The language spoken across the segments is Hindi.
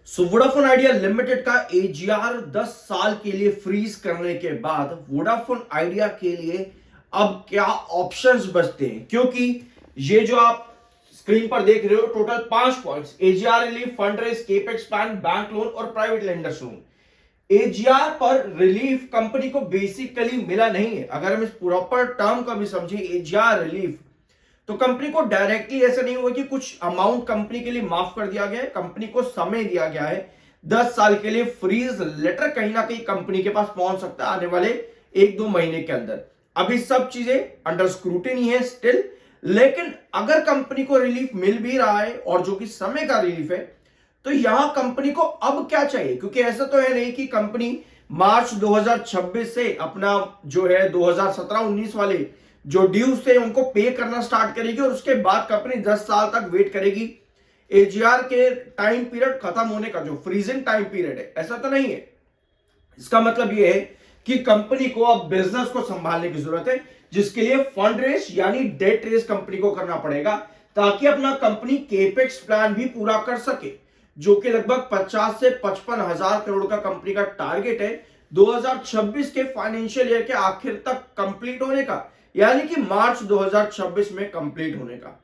वोडाफोन आइडिया लिमिटेड का एजीआर 10 साल के लिए फ्रीज करने के बाद वोडाफोन आइडिया के लिए अब क्या ऑप्शंस बचते हैं, क्योंकि ये जो आप स्क्रीन पर देख रहे हो total 5 points: AGR relief, fund raise, capex plan, bank loan और प्राइवेट लेंडर्स लोन। एजीआर पर रिलीफ कंपनी को बेसिकली मिला नहीं है। अगर हम इस प्रॉपर टर्म का भी समझे, एजीआर रिलीफ, तो कंपनी को डायरेक्टली ऐसा नहीं हुआ कि कुछ अमाउंट कंपनी के लिए माफ कर दिया गया है। कंपनी को समय दिया गया है 10 साल के लिए। फ्रीज लेटर कहीं ना कहीं कंपनी के पास पहुंच सकता है आने वाले 1-2 महीने के अंदर। अभी सब चीजें अंडर स्क्रूटिनी है स्टिल, लेकिन अगर कंपनी को रिलीफ मिल भी रहा है और जो कि समय का रिलीफ है, तो यहां कंपनी को अब क्या चाहिए? क्योंकि ऐसा तो है नहीं कि कंपनी मार्च 2026 से अपना जो है 2017-19 वाले जो ड्यूज थे उनको पे करना स्टार्ट करेगी और उसके बाद कंपनी 10 साल तक वेट करेगी एजीआर के टाइम पीरियड खत्म होने का, जो फ्रीजिंग टाइम पीरियड है। ऐसा तो नहीं है। इसका मतलब यह है कि कंपनी को अब बिजनेस को संभालने की जरूरत है, जिसके लिए फंड रेस यानी डेट रेस कंपनी को करना पड़ेगा, ताकि अपना कंपनी केपेक्स प्लान भी पूरा कर सके, जो कि लगभग 50 से 55 हजार करोड़ का कंपनी का टारगेट है 2026 के फाइनेंशियल ईयर के आखिर तक कंप्लीट होने का, यानी कि मार्च 2026 में कंप्लीट होने का।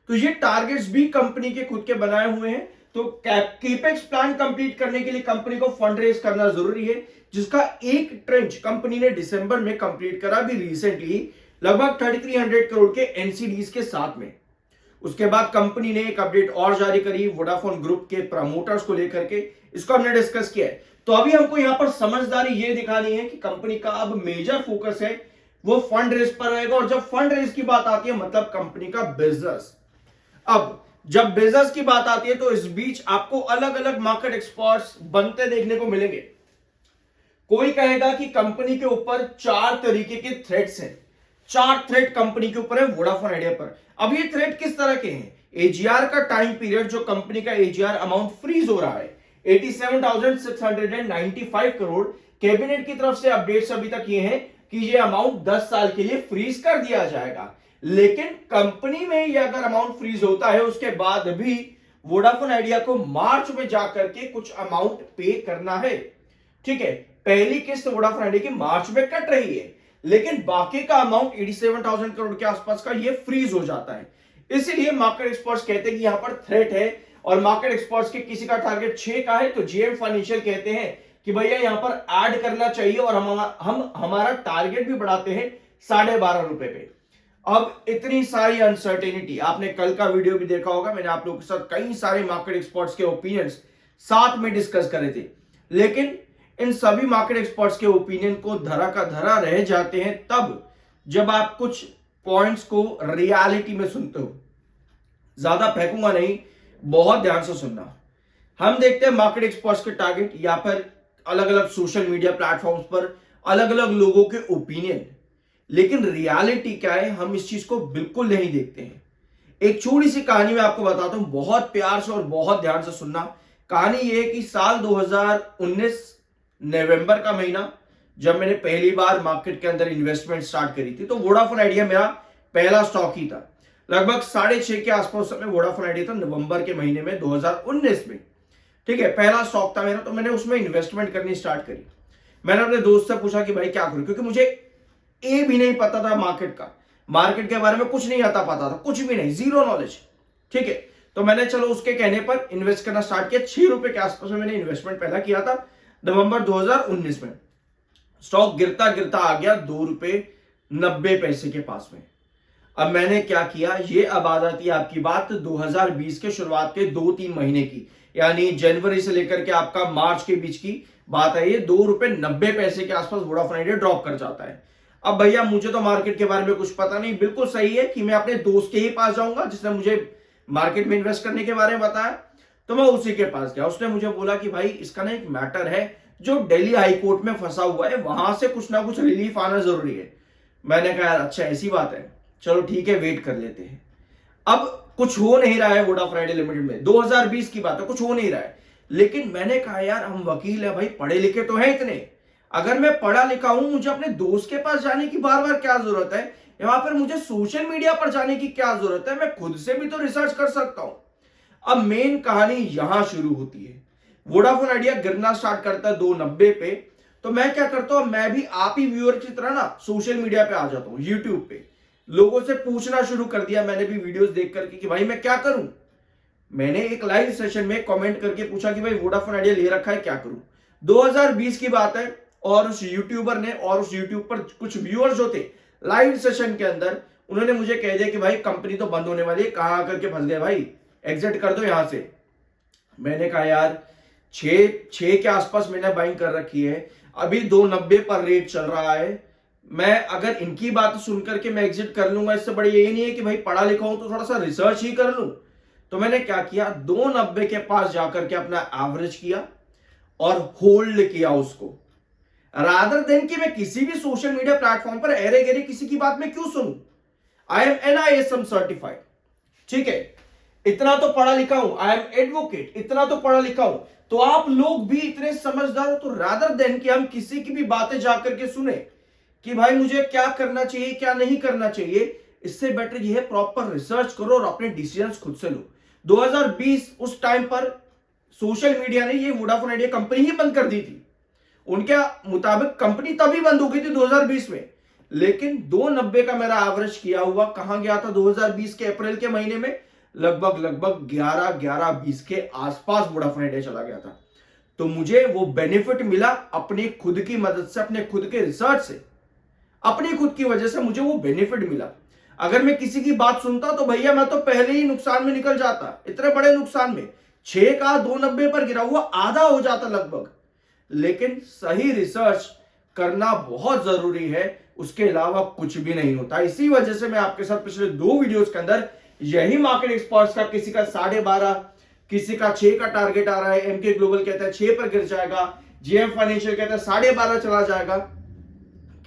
तो ये टारगेट्स भी कंपनी के खुद के बनाए हुए हैं। तो केपेक्स प्लान कंप्लीट करने के लिए कंपनी को फंड रेज करना जरूरी है, जिसका एक ट्रेंच कंपनी ने दिसंबर में कंप्लीट करा भी रिसेंटली, लगभग 3300 करोड़ के एनसीडीज के साथ में। उसके बाद कंपनी ने एक अपडेट और जारी करी वोडाफोन ग्रुप के प्रमोटर्स को लेकर के। इसको हमने डिस्कस किया है। तो अभी हमको यहां पर समझदारी ये दिखानी है कि कंपनी का अब मेजर फोकस है वो फंड रेज पर रहेगा। और जब फंड रेज की बात आती है मतलब कंपनी का बिजनेस। अब जब बिजनेस की बात आती है तो इस बीच आपको अलग अलग मार्केट एक्सपर्ट्स बनते देखने को मिलेंगे। कोई कहेगा कि कंपनी के ऊपर 4 तरीके के थ्रेट्स हैं। 4 थ्रेट कंपनी के ऊपर है वोडाफोन आइडिया पर। अब ये थ्रेट किस तरह के हैं? एजीआर का टाइम पीरियड, जो कंपनी का एजीआर अमाउंट फ्रीज हो रहा है 87,695 करोड़। कैबिनेट की तरफ से अपडेट्स अभी तक ये हैं कि ये अमाउंट 10 साल के लिए फ्रीज कर दिया जाएगा। लेकिन कंपनी में ये अगर अमाउंट फ्रीज होता है, उसके बाद भी वोडाफोन आइडिया को मार्च में जाकर के कुछ अमाउंट पे करना है। ठीक है, पहली किस्त वोडाफोन आइडिया की मार्च में कट रही है, लेकिन बाकी का अमाउंट 87,000 करोड़ के आसपास का ये फ्रीज हो जाता है। इसीलिए मार्केट एक्सपर्ट्स कहते हैं कि यहां पर थ्रेट है। और मार्केट एक्सपर्ट्स के किसी का टारगेट 6 का है, तो जीएम फाइनेंशियल कहते हैं कि भैया यहां पर ऐड करना चाहिए और हम हमारा टारगेट भी बढ़ाते हैं 12.5 रुपए पे। अब इतनी सारी अनसर्टेनिटी, आपने कल का वीडियो भी देखा होगा, मैंने आप लोगों के साथ कई सारे मार्केट एक्सपर्ट्स के ओपिनियंस साथ में डिस्कस करे थे, लेकिन इन सभी मार्केट एक्सपर्ट्स के ओपिनियन को धरा का धरा रह जाते हैं तब जब आप कुछ पॉइंट्स को रियलिटी में सुनते हो। ज्यादा फेंकूंगा नहीं, बहुत ध्यान से सुनना। हम देखते हैं मार्केट एक्सपर्ट्स के टारगेट या फिर अलग अलग सोशल मीडिया प्लेटफॉर्म्स पर अलग अलग लोगों के ओपिनियन, लेकिन रियलिटी क्या है हम इस चीज को बिल्कुल नहीं देखते हैं। एक छोटी सी कहानी मैं आपको बताता हूं, बहुत प्यार से और बहुत ध्यान से सुनना। कहानी यह है कि साल 2019 नवंबर का महीना, जब मैंने पहली बार मार्केट के अंदर इन्वेस्टमेंट स्टार्ट करी थी, तो वोडाफोन आइडिया मेरा पहला स्टॉक ही था। लगभग 6.5 के आसपास समय वोडाफोन आइडिया था, नवंबर के महीने में 2019 में। ठीक है, पहला स्टॉक था मेरा, तो मैंने उसमें इन्वेस्टमेंट करनी स्टार्ट करी। मैंने अपने दोस्त से पूछा कि भाई क्या करूं, क्योंकि मुझे ए भी नहीं पता था मार्केट का, मार्केट के बारे में कुछ नहीं आता पता था, कुछ भी नहीं, जीरो नॉलेज। ठीक है, तो मैंने चलो उसके कहने पर इन्वेस्ट करना स्टार्ट किया। 6 रुपए के आसपास में मैंने इन्वेस्टमेंट पहला किया था नवंबर 2019 में। स्टॉक गिरता गिरता आ गया 2 रुपए 90 पैसे के पास में। अब मैंने क्या किया, ये अब आ जाती है आपकी बात 2020 के शुरुआत के 2-3 महीने की, यानी जनवरी से लेकर के आपका मार्च के बीच की बात है। ये 2 रुपए 90 पैसे के आसपास वोडाफोन आइडिया ड्रॉप कर जाता है। अब भैया मुझे तो मार्केट के बारे में कुछ पता नहीं, बिल्कुल सही है कि मैं अपने दोस्त के ही पास जाऊंगा जिसने मुझे मार्केट में इन्वेस्ट करने के बारे में बताया। तो मैं उसी के पास गया। उसने मुझे बोला कि भाई इसका ना एक मैटर है जो दिल्ली हाई कोर्ट में फंसा हुआ है, वहां से कुछ ना कुछ रिलीफ आना जरूरी है। मैंने कहा अच्छा ऐसी बात है, चलो ठीक है वेट कर लेते हैं। अब कुछ हो नहीं रहा है वोडाफोन आइडिया लिमिटेड में, 2020 की बात है, कुछ हो नहीं रहा है। लेकिन मैंने कहा यार हम वकील है भाई, पढ़े लिखे तो है इतने, अगर मैं पढ़ा लिखा हूं, मुझे अपने दोस्त के पास जाने की बार बार क्या जरूरत है, या फिर मुझे सोशल मीडिया पर जाने की क्या जरूरत है, मैं खुद से भी तो रिसर्च कर सकता हूं। अब मेन कहानी यहां शुरू होती है। वोडाफोन आइडिया गिरना स्टार्ट करता है 290 पे, तो मैं क्या करता हूं, मैं भी आप ही व्यूअर की तरह ना सोशल मीडिया पे आ जाता हूं, यूट्यूब पे लोगों से पूछना शुरू कर दिया मैंने भी वीडियोस देख करके कि भाई मैं क्या करूं। मैंने एक लाइव सेशन में कमेंट करके पूछा कि भाई वोडाफोन आइडिया ले रखा है, क्या करूं। 2020 की बात है, और उस यूट्यूबर ने और उस यूट्यूब पर कुछ व्यूअर्स जो थे लाइव सेशन के अंदर, उन्होंने मुझे कह दिया कि भाई कंपनी तो बंद होने वाली है, कहां करके फंस गए भाई, एग्जिट कर दो यहां से। मैंने कहा यार 6 के आसपास मैंने बाइंग कर रखी है, अभी 290 पर रेट चल रहा है, मैं अगर इनकी बात सुन करके मैं एग्जिट कर लूंगा, इससे बड़ी यही नहीं है कि भाई पढ़ा लिखा हूं तो थोड़ा सा रिसर्च ही कर लूं। तो मैंने क्या किया, 290 के पास जाकर के अपना एवरेज किया और होल्ड किया उसको, रादर देन कि मैं किसी भी सोशल मीडिया प्लेटफॉर्म पर एरे गेरे किसी की बात में क्यों सुनूं। आई एम NISM सर्टिफाइड, ठीक है, इतना तो पढ़ा लिखा हूं, आई एम एडवोकेट, इतना तो पढ़ा लिखा हूं, तो आप लोग भी इतने समझदार हो, तो रादर देन कि हम किसी की भी बातें जाकर के सुने कि भाई मुझे क्या करना चाहिए क्या नहीं करना चाहिए, इससे बेटर यह है प्रॉपर रिसर्च करो और अपने डिसीजंस खुद से लो। 2020 उस टाइम पर सोशल मीडिया ने ये वोडाफोन आइडिया कंपनी ही बंद कर दी थी, उनके मुताबिक कंपनी तभी बंद हो गई थी 2020 में, लेकिन 290 का मेरा एवरेज किया हुआ कहां गया था 2020 के अप्रैल के महीने में, लगभग 11-20 के आसपास वोडाफोन आइडिया चला गया था। तो मुझे वो बेनिफिट मिला अपनी खुद की मदद से, अपने खुद के रिसर्च से, अपनी खुद की वजह से मुझे वो बेनिफिट मिला। अगर मैं किसी की बात सुनता तो भैया मैं तो पहले ही नुकसान में निकल जाता, इतने बड़े नुकसान में, 6 का 290 पर गिरा हुआ आधा हो जाता लगभग। लेकिन सही रिसर्च करना बहुत जरूरी है, उसके अलावा कुछ भी नहीं होता। इसी वजह से मैं आपके साथ पिछले 2 वीडियोस के अंदर यही मार्केट एक्सपर्ट्स का, किसी का 12.5, किसी का 6 का टारगेट आ रहा है, एमके ग्लोबल कहता है 6 पर गिर जाएगा, जेएम फाइनेंशियल कहता है 12.5 चला जाएगा।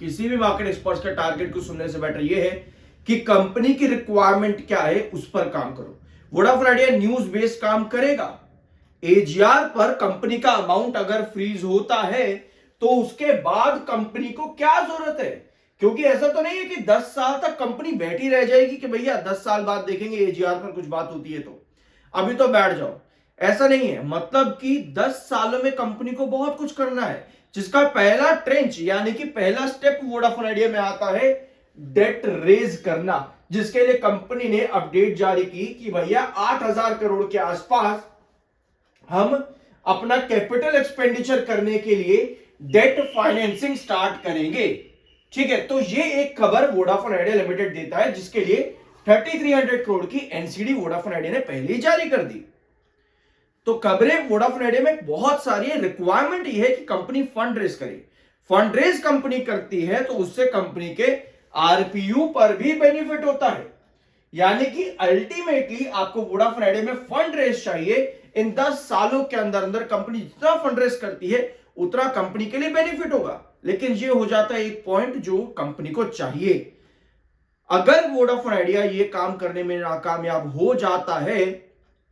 किसी भी मार्केट एक्सपर्ट्स का टारगेट को सुनने से बेटर यह है कि कंपनी की रिक्वायरमेंट क्या है उस पर काम करो। वोडाफोन आइडिया न्यूज बेस्ड काम करेगा, एजीआर पर कंपनी का अमाउंट अगर फ्रीज होता है तो उसके बाद कंपनी को क्या जरूरत है, क्योंकि ऐसा तो नहीं है कि 10 साल तक कंपनी बैठी रह जाएगी कि भैया 10 साल बाद देखेंगे एजीआर पर कुछ बात होती है तो अभी तो बैठ जाओ, ऐसा नहीं है। मतलब कि 10 सालों में कंपनी को बहुत कुछ करना है, जिसका पहला ट्रेंच यानी कि पहला स्टेप वोडाफोन आइडिया में आता है डेट रेज करना, जिसके लिए कंपनी ने अपडेट जारी की कि भैया 8000 करोड़ के आसपास हम अपना कैपिटल एक्सपेंडिचर करने के लिए डेट फाइनेंसिंग स्टार्ट करेंगे। ठीक है, तो ये एक खबर वोडाफोन आइडिया लिमिटेड देता है, जिसके लिए 3300 करोड़ की एनसीडी वोडाफोन आइडिया ने पहले ही जारी कर दी। तो खबरें वोडाफोन आइडिया में बहुत सारी है, रिक्वायरमेंट ये है कि कंपनी फंड रेज करे, फंड रेज कंपनी करती है तो उससे कंपनी के आरपीयू पर भी बेनिफिट होता है, यानी कि अल्टीमेटली आपको वोडाफोन आइडिया में फंड रेज चाहिए। इन 10 सालों के अंदर अंदर कंपनी जितना फंड रेज करती है उतना कंपनी के लिए बेनिफिट होगा, लेकिन ये हो जाता है एक पॉइंट जो कंपनी को चाहिए। अगर वोडाफोन आइडिया ये काम करने में नाकामयाब हो जाता है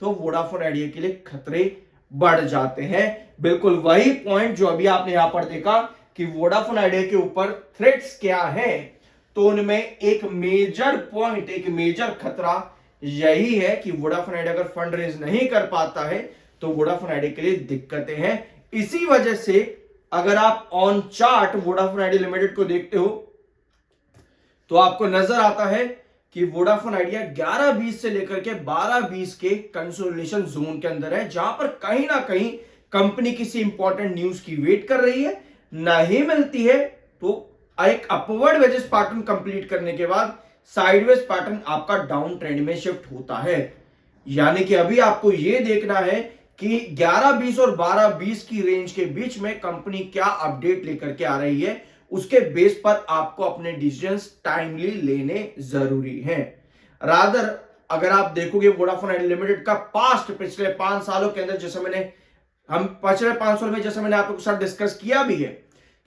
तो वोडाफोन आइडिया के लिए खतरे बढ़ जाते हैं। बिल्कुल वही पॉइंट जो अभी आपने यहां पर देखा कि वोडाफोन आइडिया के ऊपर थ्रेट्स क्या है, तो उनमें एक मेजर पॉइंट, एक मेजर खतरा यही है कि वोडाफोन आइडिया अगर फंड रेज नहीं कर पाता है तो वोडाफोन आइडिया के लिए दिक्कतें हैं। इसी वजह से अगर आप on chart Vodafone idea limited को देखते हो तो आपको नजर आता है कि वोडाफोन आइडिया 11-20 से लेकर के 12-20 के कंसोलिडेशन जोन के अंदर है, जहां पर कहीं ना कहीं कंपनी किसी इंपॉर्टेंट न्यूज की वेट कर रही है, नहीं मिलती है तो एक अपवर्ड वेजेस पैटर्न कंप्लीट करने के बाद साइडवेज पैटर्न आपका डाउन ट्रेंड में शिफ्ट होता है। यानी कि अभी आपको यह देखना है कि 11-20 और 12-20 की रेंज के बीच में कंपनी क्या अपडेट लेकर के आ रही है, उसके बेस पर आपको अपने डिसीजंस टाइमली लेने जरूरी हैं। रादर अगर आप देखोगे वोडाफोन आइडिया लिमिटेड का पास्ट पिछले 5 सालों के अंदर, जैसे हम पिछले 5 साल में जैसे मैंने आप लोगों के साथ डिस्कस किया भी है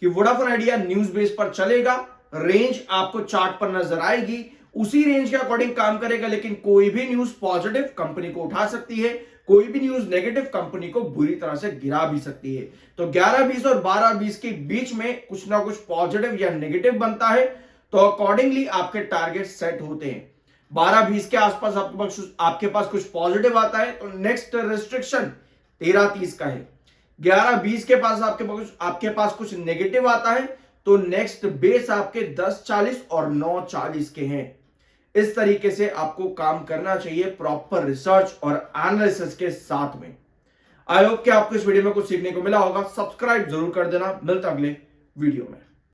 कि वोडाफोन आइडिया न्यूज बेस पर चलेगा, रेंज आपको चार्ट पर नजर आएगी, उसी रेंज के अकॉर्डिंग काम करेगा, लेकिन कोई भी न्यूज पॉजिटिव कंपनी को उठा सकती है, कोई भी न्यूज नेगेटिव कंपनी को बुरी तरह से गिरा भी सकती है। तो 11-20 और 12-20 के बीच में कुछ ना कुछ पॉजिटिव या नेगेटिव बनता है, तो अकॉर्डिंगली आपके टारगेट सेट होते हैं। 12-20 के आसपास आपके पास कुछ पॉजिटिव आता है तो नेक्स्ट रिस्ट्रिक्शन 13-30 का है। 11:20 के पास आपके पास कुछ नेगेटिव आता है तो नेक्स्ट बेस आपके 10:40 और 9:40 के हैं। इस तरीके से आपको काम करना चाहिए प्रॉपर रिसर्च और एनालिसिस के साथ में। आई होप कि आपको इस वीडियो में कुछ सीखने को मिला होगा। सब्सक्राइब जरूर कर देना। मिलता अगले वीडियो में।